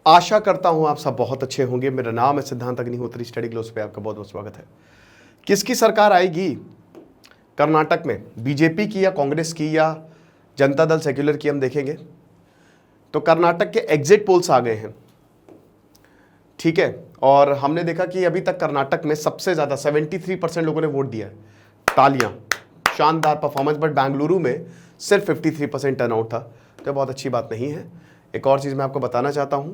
आशा करता हूं आप सब बहुत अच्छे होंगे। मेरा नाम है सिद्धांत अग्निहोत्री, स्टडी ग्लोस पे आपका बहुत बहुत स्वागत है। किसकी सरकार आएगी कर्नाटक में, बीजेपी की या कांग्रेस की या जनता दल सेक्युलर की, हम देखेंगे। तो कर्नाटक के एग्जिट पोल्स आ गए हैं, ठीक है, और हमने देखा कि अभी तक कर्नाटक में सबसे ज़्यादा 73% लोगों ने वोट दिया है। तालियां, शानदार परफॉर्मेंस। बट बेंगलुरु में सिर्फ 53% टर्नआउट था, तो बहुत अच्छी बात नहीं है। एक और चीज़ मैं आपको बताना चाहता हूं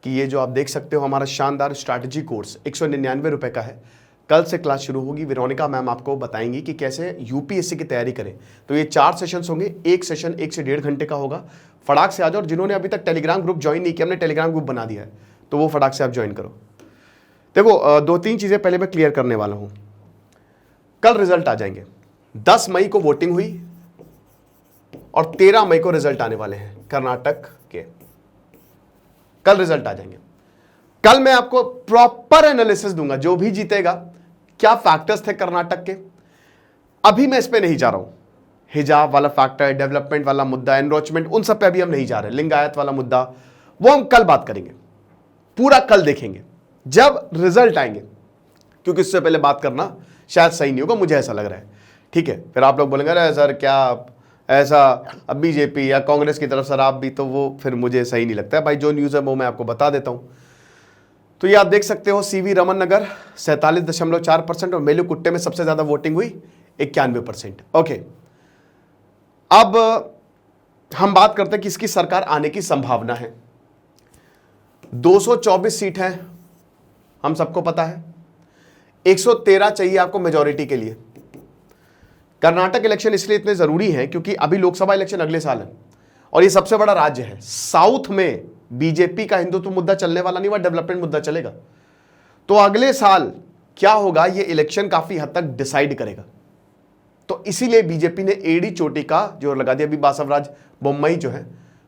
कि ये जो आप देख सकते हो हमारा शानदार स्ट्रैटेजी कोर्स 199 रुपये का है। कल से क्लास शुरू होगी। वेरोनिका मैम आपको बताएंगी कि कैसे यूपीएससी की तैयारी करें। तो ये 4 सेशंस होंगे, एक सेशन 1 से 1.5 घंटे का होगा। फटाक से आ जाओ, और जिन्होंने अभी तक टेलीग्राम ग्रुप ज्वाइन नहीं किया, हमने टेलीग्राम ग्रुप बना दिया है, तो वो फटाक से आप ज्वाइन करो। देखो 2-3 चीज़ें पहले मैं क्लियर करने वाला हूँ। कल रिजल्ट आ जाएंगे। 10 मई को वोटिंग हुई और 13 मई को रिजल्ट आने वाले हैं कर्नाटक के। कल रिजल्ट आ जाएंगे। कल मैं आपको प्रॉपर एनालिसिस दूंगा, जो भी जीतेगा क्या फैक्टर्स थे कर्नाटक के। अभी मैं इस पे नहीं जा रहा हूं। हिजाब वाला फैक्टर, डेवलपमेंट वाला मुद्दा, एनरोचमेंट, उन सब पे अभी हम नहीं जा रहे। लिंगायत वाला मुद्दा वो हम कल बात करेंगे, पूरा कल देखेंगे जब रिजल्ट आएंगे, क्योंकि इससे पहले बात करना शायद सही नहीं होगा, मुझे ऐसा लग रहा है। ठीक है, फिर आप लोग बोलेंगे अरे सर क्या ऐसा, अब बीजेपी या कांग्रेस की तरफ सर आप भी, तो वो फिर मुझे सही नहीं लगता है। भाई जो न्यूज़ है वो मैं आपको बता देता हूं। तो ये आप देख सकते हो, सीवी रमन नगर 47.4% और मेलुकुट्टे में सबसे ज्यादा वोटिंग हुई 91%। ओके, अब हम बात करते हैं कि इसकी सरकार आने की संभावना है। 224 सीट है, हम सबको पता है। 113 चाहिए आपको मेजॉरिटी के लिए। कर्नाटक इलेक्शन इसलिए इतने जरूरी है क्योंकि अभी लोकसभा इलेक्शन अगले साल है और ये सबसे बड़ा राज्य है। साउथ में बीजेपी का हिंदुत्व मुद्दा चलने वाला नहीं, वह डेवलपमेंट मुद्दा चलेगा। तो अगले साल क्या होगा, ये इलेक्शन काफी हद तक डिसाइड करेगा। तो इसीलिए बीजेपी ने एड़ी चोटी का जोर लगा दिया। अभी बासवराज बोम्मई जो है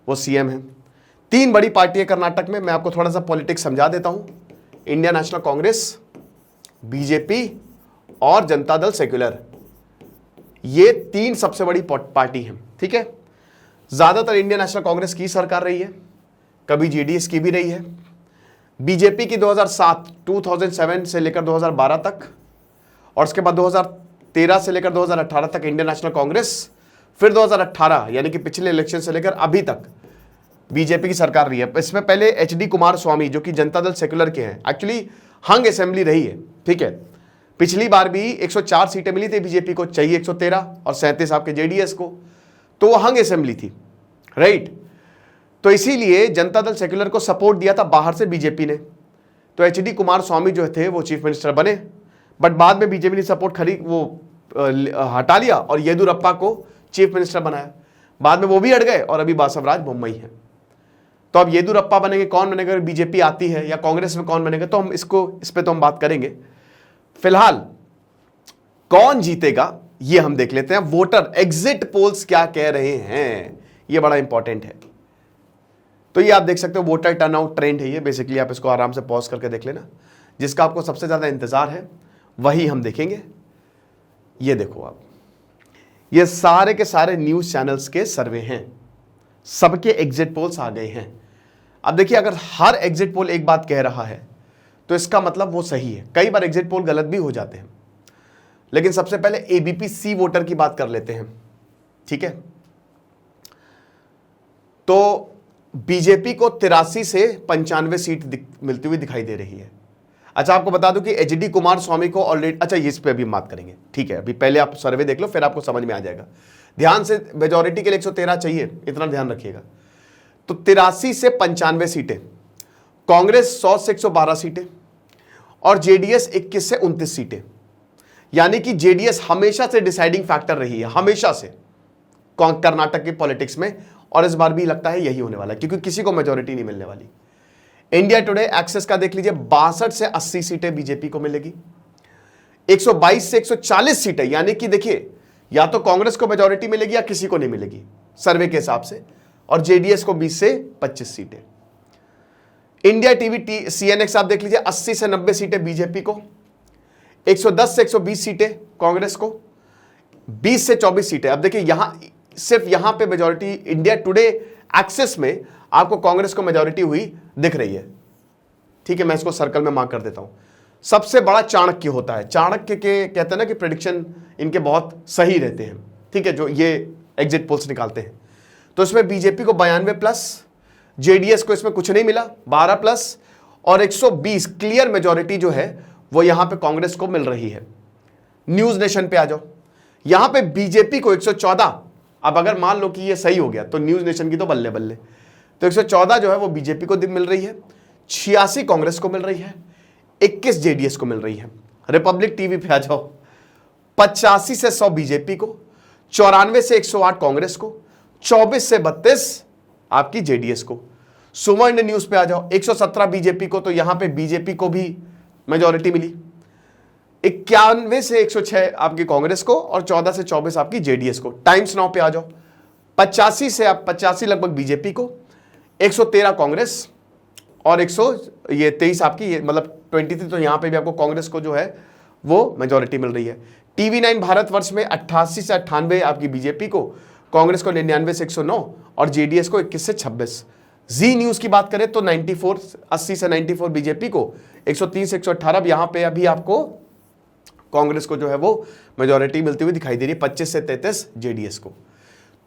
वो सीएम है। 3 बड़ी पार्टी है कर्नाटक में। मैं आपको थोड़ा सा पॉलिटिक्स समझा देता हूं। इंडियन नेशनल कांग्रेस, बीजेपी और जनता दल सेक्युलर, ये 3 सबसे बड़ी पार्टी है। ठीक है, ज्यादातर इंडियन नेशनल कांग्रेस की सरकार रही है, कभी जेडीएस की भी रही है। बीजेपी की 2007 से लेकर 2012 तक, और उसके बाद 2013 से लेकर 2018 तक इंडियन नेशनल कांग्रेस, फिर 2018 यानी कि पिछले इलेक्शन से लेकर अभी तक बीजेपी की सरकार रही है। इसमें पहले एचडी कुमारस्वामी जो कि जनता दल सेक्युलर के हैं, एक्चुअली हंग असेंबली रही है। ठीक है, पिछली बार भी 104 सीटें मिली थी बीजेपी को, चाहिए 113 और 37 आपके जेडीएस को, तो वो हंग असेंबली थी, राइट। तो इसीलिए जनता दल सेक्युलर को सपोर्ट दिया था बाहर से बीजेपी ने। तो एचडी कुमारस्वामी जो थे वो चीफ मिनिस्टर बने, बट बाद में बीजेपी ने सपोर्ट हटा लिया और येदुरप्पा को चीफ मिनिस्टर बनाया। बाद में वो भी हट गए और अभी बासवराज बोम्मई है। तो अब येदुरप्पा बनेंगे, कौन बनेगा, बीजेपी आती है, या कांग्रेस में कौन बनेगा, तो हम इस पे तो हम बात करेंगे। फिलहाल कौन जीतेगा ये हम देख लेते हैं। वोटर एग्जिट पोल्स क्या कह रहे हैं, ये बड़ा इंपॉर्टेंट है। तो ये आप देख सकते हो, वोटर टर्नआउट ट्रेंड है ये। बेसिकली आप इसको आराम से पॉज करके देख लेना। जिसका आपको सबसे ज्यादा इंतजार है वही हम देखेंगे। ये देखो आप, ये सारे के सारे न्यूज चैनल्स के सर्वे हैं, सबके एग्जिट पोल्स आ गए हैं। अब देखिए, अगर हर एग्जिट पोल एक बात कह रहा है तो इसका मतलब वो सही है। कई बार एग्जिट पोल गलत भी हो जाते हैं, लेकिन सबसे पहले एबीपी सी वोटर की बात कर लेते हैं। ठीक है, तो बीजेपी को 83 से 95 सीट मिलती हुई दिखाई दे रही है। अच्छा, आपको बता दूं कि एचडी कुमारस्वामी को ऑलरेडी, अच्छा इस पे अभी बात करेंगे। ठीक है, अभी पहले आप सर्वे देख लो, फिर आपको समझ में आ जाएगा। ध्यान से, मेजॉरिटी के लिए 113 चाहिए, इतना ध्यान रखिएगा। तो 83 से 95 सीटें, कांग्रेस 100 से 112 सीटें और जेडीएस 21 से 29 सीटें। यानी कि जेडीएस हमेशा से डिसाइडिंग फैक्टर रही है, हमेशा से कर्नाटक की पॉलिटिक्स में, और इस बार भी लगता है यही होने वाला है, क्योंकि किसी को मेजॉरिटी नहीं मिलने वाली। इंडिया टुडे एक्सेस का देख लीजिए, 62 से 80 सीटें बीजेपी को मिलेगी, 122 से 140 सीटें, यानी कि देखिए या तो कांग्रेस को मेजॉरिटी मिलेगी या किसी को नहीं मिलेगी सर्वे के हिसाब से, और जेडीएस को 20 से 25 सीटें। इंडिया टीवी सीएनएक्स आप देख लीजिए, 80 से 90 सीटें बीजेपी को, 110 से 120 सीटें कांग्रेस को, 20 से 24 सीटें। अब देखिए यहां, सिर्फ यहां पे मेजॉरिटी इंडिया टुडे एक्सेस में आपको कांग्रेस को मेजॉरिटी हुई दिख रही है, ठीक है, मैं इसको सर्कल में मार्क कर देता हूं। सबसे बड़ा चाणक्य होता है, चाणक्य के कहते हैं ना कि प्रेडिक्शन इनके बहुत सही रहते हैं, ठीक है, जो ये एग्जिट पोल्स निकालते हैं। तो इसमें बीजेपी को 92+, जेडीएस को इसमें कुछ नहीं मिला 12+, और 120 क्लियर मेजॉरिटी जो है वो यहां पे कांग्रेस को मिल रही है। न्यूज नेशन पे आ जाओ, यहां पे बीजेपी को 114, अब अगर मान लो कि ये सही हो गया तो न्यूज नेशन की तो बल्ले बल्ले, तो 114 जो है वो बीजेपी को मिल रही है, 86 कांग्रेस को मिल रही है, 21 जेडीएस को मिल रही है। रिपब्लिक टीवी पे आ जाओ, 85 से 100 बीजेपी को, 94 से 108 कांग्रेस को, 24 से 32 आपकी जेडीएस को। सुवर्ण न्यूज पे आ जाओ, 117 बीजेपी को, तो यहां पे बीजेपी को भी मेजॉरिटी मिली, 91 से 106 आपकी कांग्रेस को, और 14 से 24 आपकी जेडीएस को। टाइम्स नाउ पे आ जाओ, 85 से आप 85 लगभग बीजेपी को, 113 कांग्रेस, और 123 आपकी, ये मतलब 23, तो यहां पे भी आपको कांग्रेस को जो है वो मेजॉरिटी मिल रही है। TV9 भारतवर्ष में 88 से 98 आपकी बीजेपी को, कांग्रेस को 99 से 109, और जेडीएस को 21 से 26। जी न्यूज की बात करें तो 80 से 94 बीजेपी को, 103 से 118, यहां पे अभी आपको कांग्रेस को जो है वो मेजॉरिटी मिलती हुई दिखाई दे रही है, 25 से 33 जेडीएस को।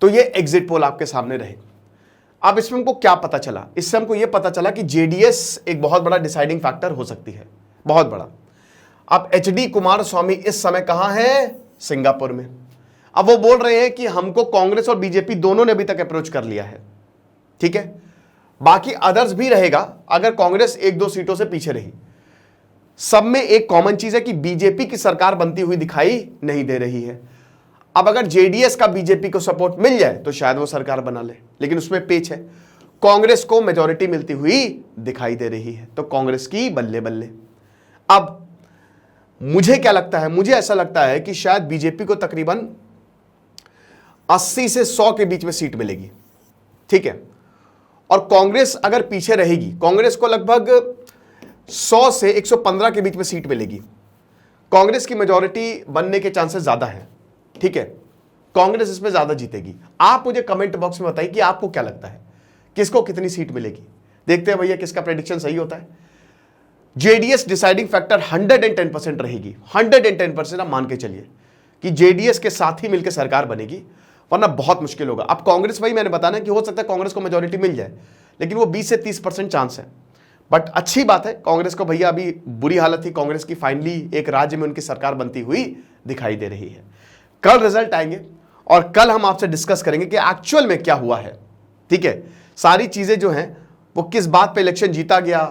तो ये एग्जिट पोल आपके सामने रहे। अब इसमें हमको क्या पता चला? इससे हमको ये पता चला कि जेडीएस एक बहुत बड़ा डिसाइडिंग फैक्टर हो सकती है, बहुत बड़ा। अब HD कुमारस्वामी इस समय कहां है? सिंगापुर में। अब वो बोल रहे हैं कि हमको कांग्रेस और बीजेपी दोनों ने अभी तक अप्रोच कर लिया है, ठीक है, बाकी अदर्स भी रहेगा अगर कांग्रेस 1-2 सीटों से पीछे रही। सब में एक कॉमन चीज है कि बीजेपी की सरकार बनती हुई दिखाई नहीं दे रही है। अब अगर जेडीएस का बीजेपी को सपोर्ट मिल जाए तो शायद वो सरकार बना ले, लेकिन उसमें पेच है, कांग्रेस को मेजॉरिटी मिलती हुई दिखाई दे रही है, तो कांग्रेस की बल्ले बल्ले। अब मुझे क्या लगता है? मुझे ऐसा लगता है कि शायद बीजेपी को तकरीबन 80 से 100 के बीच में सीट मिलेगी, ठीक है, और कांग्रेस अगर पीछे रहेगी, कांग्रेस को लगभग 100 से 115 के बीच में सीट मिलेगी। कांग्रेस की मेजॉरिटी बनने के चांसेस ज्यादा हैं, ठीक है, कांग्रेस इसमें ज्यादा जीतेगी। आप मुझे कमेंट बॉक्स में बताइए कि आपको क्या लगता है, किसको कितनी सीट मिलेगी। देखते हैं भैया किसका प्रेडिक्शन सही होता है। जेडीएस डिसाइडिंग फैक्टर 110% रहेगी, 110% आप मान के चलिए कि जेडीएस के साथ ही मिलकर सरकार बनेगी, वरना बहुत मुश्किल होगा। अब कांग्रेस, भाई मैंने बताना कि हो सकता है कांग्रेस को मेजॉरिटी मिल जाए, लेकिन वो 20 से 30% चांस है। बट अच्छी बात है कांग्रेस को, भैया अभी बुरी हालत थी कांग्रेस की, फाइनली एक राज्य में उनकी सरकार बनती हुई दिखाई दे रही है। कल रिजल्ट आएंगे और कल हम आपसे डिस्कस करेंगे कि एक्चुअल में क्या हुआ है, ठीक है, सारी चीजें जो हैं वो किस बात पे इलेक्शन जीता गया,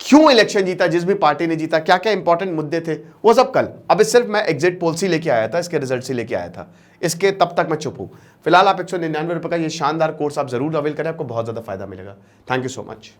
क्यों इलेक्शन जीता, जिस भी पार्टी ने जीता, क्या क्या इंपॉर्टेंट मुद्दे थे, वो सब कल। अब सिर्फ मैं एग्जिट पोल से लेके आया था, इसके रिजल्ट से लेके आया था, इसके तब तक मैं चुप हूं। फिलहाल आप 199 रुपए का ये शानदार कोर्स आप जरूर अवेल करें, आपको बहुत ज्यादा फायदा मिलेगा। Thank you so much.